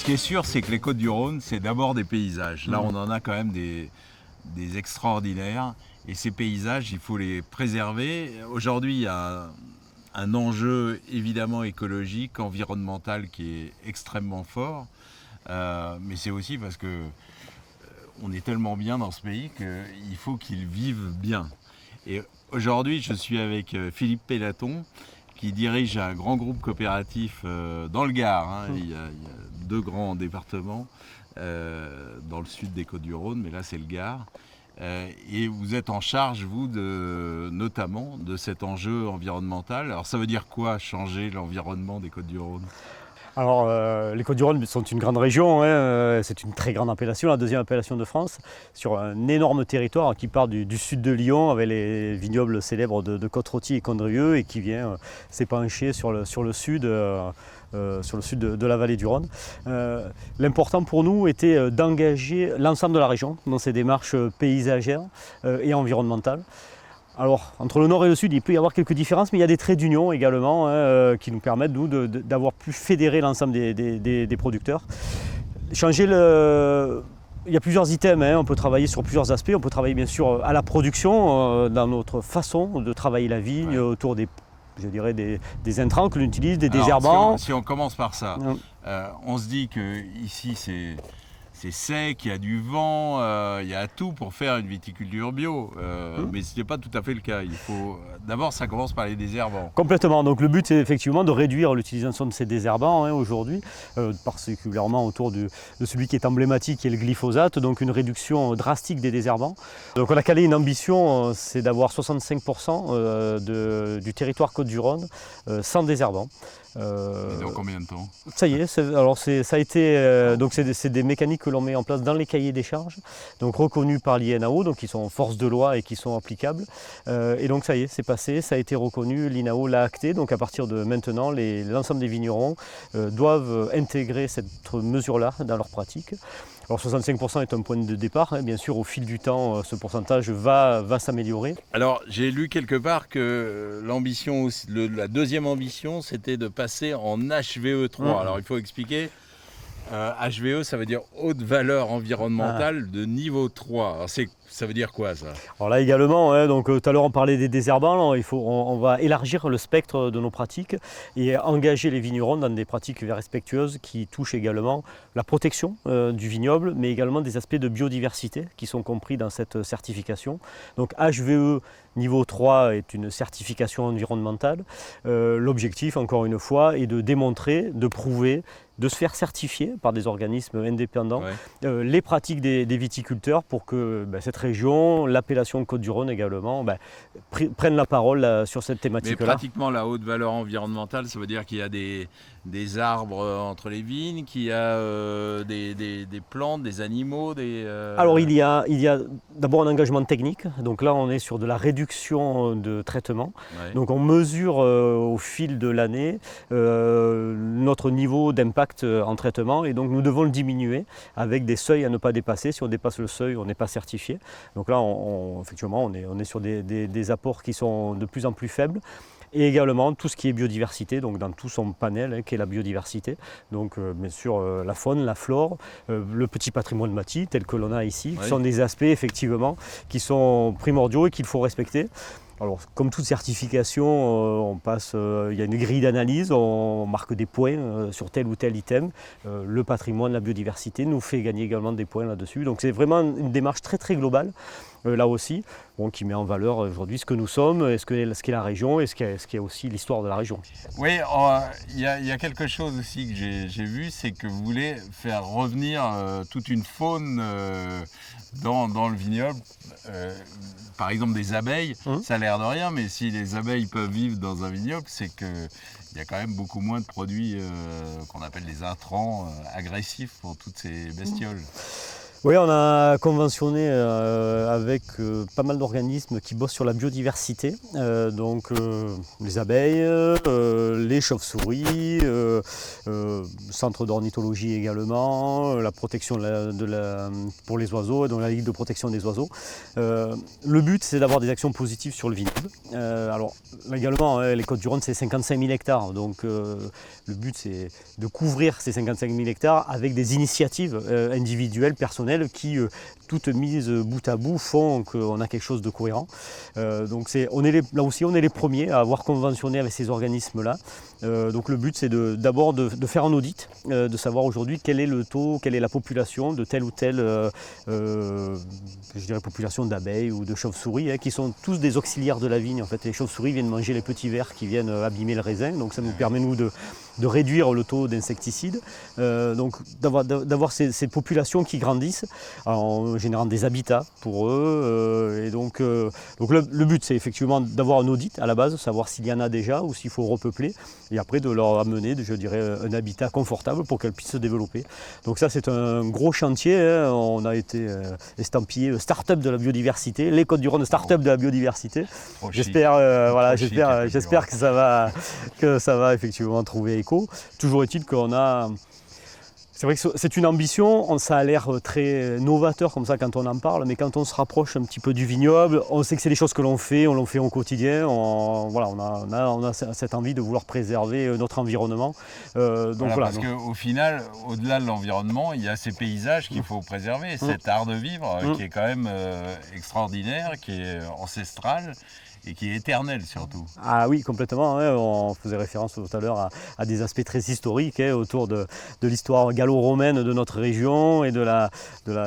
ce qui est sûr, c'est que les Côtes-du-Rhône, c'est d'abord des paysages. Là, on en a quand même des extraordinaires. Et ces paysages, il faut les préserver. Aujourd'hui, il y a un enjeu évidemment écologique, environnemental qui est extrêmement fort. Mais c'est aussi parce que on est tellement bien dans ce pays qu'il faut qu'ils vivent bien. Et aujourd'hui, je suis avec Philippe Pélaton, qui dirige un grand groupe coopératif dans le Gard. Il y a 2 grands départements dans le sud des Côtes-du-Rhône, mais là c'est le Gard. Et vous êtes en charge, vous, notamment de cet enjeu environnemental. Alors ça veut dire quoi, changer l'environnement des Côtes-du-Rhône ? Alors, les Côtes-du-Rhône sont une grande région, c'est une très grande appellation, la 2e appellation de France, sur un énorme territoire qui part du sud de Lyon, avec les vignobles célèbres de Côte-Rôtie et Condrieu, et qui vient s'épancher sur le sud de la vallée du Rhône. L'important pour nous était d'engager l'ensemble de la région dans ces démarches paysagères et environnementales. Alors, entre le nord et le sud, il peut y avoir quelques différences, mais il y a des traits d'union également qui nous permettent, nous, d'avoir pu fédérer l'ensemble des producteurs. Changer Il y a plusieurs items, on peut travailler sur plusieurs aspects. On peut travailler bien sûr à la production, dans notre façon de travailler la vigne, autour des intrants que l'on utilise, des désherbants. Si on commence par ça, on se dit qu'ici c'est sec, il y a du vent, il y a tout pour faire une viticulture bio. Mais ce n'est pas tout à fait le cas. D'abord, ça commence par les désherbants. Complètement. Donc le but, c'est effectivement de réduire l'utilisation de ces désherbants aujourd'hui, particulièrement autour de celui qui est emblématique, qui est le glyphosate, donc une réduction drastique des désherbants. Donc on a calé une ambition, c'est d'avoir 65% du territoire Côtes-du-Rhône sans désherbants. Et dans combien de temps ? Ça y est, c'est des mécaniques que l'on met en place dans les cahiers des charges, donc reconnus par l'INAO, donc qui sont force de loi et qui sont applicables. Et donc ça y est, c'est passé, ça a été reconnu, l'INAO l'a acté, donc à partir de maintenant, l'ensemble des vignerons doivent intégrer cette mesure-là dans leur pratique. Alors 65% est un point de départ, bien sûr au fil du temps ce pourcentage va s'améliorer. Alors j'ai lu quelque part que l'ambition, la 2e ambition, c'était de passer en HVE3. Alors il faut expliquer, HVE ça veut dire haute valeur environnementale de niveau 3. Alors ça veut dire quoi ça ? Alors là également, donc tout à l'heure on parlait des désherbants, on va élargir le spectre de nos pratiques et engager les vignerons dans des pratiques respectueuses qui touchent également la protection du vignoble, mais également des aspects de biodiversité qui sont compris dans cette certification. Donc HVE niveau 3 est une certification environnementale. L'objectif, encore une fois, est de démontrer, de prouver, de se faire certifier par des organismes indépendants les pratiques des viticulteurs pour que cette région, l'appellation Côtes-du-Rhône également, prennent la parole sur cette thématique-là. Mais pratiquement la haute valeur environnementale, ça veut dire qu'il y a des arbres entre les vignes, qu'il y a des plantes, des animaux, Alors il y a d'abord un engagement technique, donc là on est sur de la réduction de traitement. Donc on mesure au fil de l'année notre niveau d'impact en traitement et donc nous devons le diminuer avec des seuils à ne pas dépasser. Si on dépasse le seuil, on n'est pas certifié. Donc là effectivement on est sur des apports qui sont de plus en plus faibles. Et également tout ce qui est biodiversité, donc dans tout son panel qui est la biodiversité. Donc bien sûr la faune, la flore, le petit patrimoine bâti tel que l'on a ici, qui sont des aspects effectivement qui sont primordiaux et qu'il faut respecter. Alors, comme toute certification, il y a une grille d'analyse, on marque des points sur tel ou tel item. Le patrimoine, la biodiversité nous fait gagner également des points là-dessus. Donc c'est vraiment une démarche très très globale, là aussi, qui met en valeur aujourd'hui ce que nous sommes, ce qu'est la région et ce qu'est aussi l'histoire de la région. Oui, il y a quelque chose aussi que j'ai vu, c'est que vous voulez faire revenir toute une faune dans le vignoble. Par exemple des abeilles, ça a l'air de rien, mais si les abeilles peuvent vivre dans un vignoble, c'est qu'il y a quand même beaucoup moins de produits qu'on appelle des intrants agressifs pour toutes ces bestioles. Oui, on a conventionné avec pas mal d'organismes qui bossent sur la biodiversité, les abeilles, les chauves-souris, centre d'ornithologie également, la protection pour les oiseaux, donc la Ligue de protection des oiseaux. Le but, c'est d'avoir des actions positives sur le vignoble. Alors également, les Côtes-du-Rhône, c'est 55 000 hectares, donc le but, c'est de couvrir ces 55 000 hectares avec des initiatives individuelles, personnelles, qui, toutes mises bout à bout, font qu'on a quelque chose de cohérent. Là aussi, on est les premiers à avoir conventionné avec ces organismes-là. Donc le but, c'est d'abord de faire un audit, de savoir aujourd'hui quel est le taux, quelle est la population de telle ou telle population d'abeilles ou de chauves-souris, qui sont tous des auxiliaires de la vigne. En fait, les chauves-souris viennent manger les petits vers qui viennent abîmer le raisin, donc ça nous permet, nous, de réduire le taux d'insecticides, donc d'avoir ces populations qui grandissent en générant des habitats pour eux. Le but, c'est effectivement d'avoir un audit à la base, savoir s'il y en a déjà ou s'il faut repeupler, et après de leur amener, je dirais, un habitat confortable pour qu'elles puissent se développer. Donc ça, c'est un gros chantier. On a été estampillé start-up de la biodiversité, les Côtes-du-Rhône start-up de la biodiversité. J'espère que ça va effectivement trouver écho. Toujours est-il qu'on a... C'est vrai que c'est une ambition, ça a l'air très novateur comme ça quand on en parle, mais quand on se rapproche un petit peu du vignoble, on sait que c'est des choses que l'on fait au quotidien. On a cette envie de vouloir préserver notre environnement. Parce qu'au final, au-delà de l'environnement, il y a ces paysages qu'il faut préserver, cet art de vivre qui est quand même extraordinaire, qui est ancestral. Et qui est éternel surtout. Ah oui, complètement. On faisait référence tout à l'heure à des aspects très historiques autour de l'histoire gallo-romaine de notre région et de la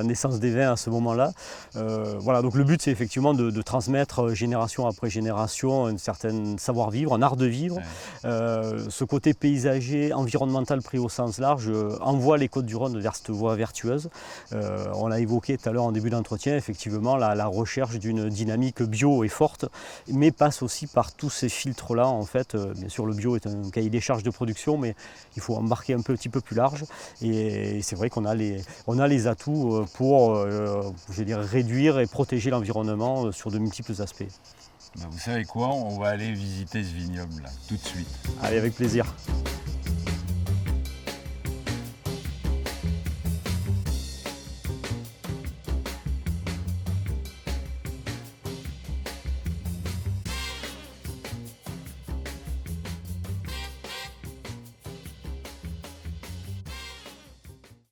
naissance des vins à ce moment-là. Donc le but, c'est effectivement de transmettre génération après génération un certain savoir-vivre, un art de vivre. Ce côté paysager, environnemental pris au sens large, envoie les Côtes-du-Rhône vers cette voie vertueuse. On l'a évoqué tout à l'heure en début d'entretien, effectivement, la recherche d'une dynamique bio est forte, mais passe aussi par tous ces filtres-là. En fait, bien sûr, le bio est un cahier des charges de production, mais il faut embarquer un petit peu plus large. Et c'est vrai qu'on a les atouts pour réduire et protéger l'environnement sur de multiples aspects. Vous savez quoi, on va aller visiter ce vignoble là, tout de suite. Allez, avec plaisir.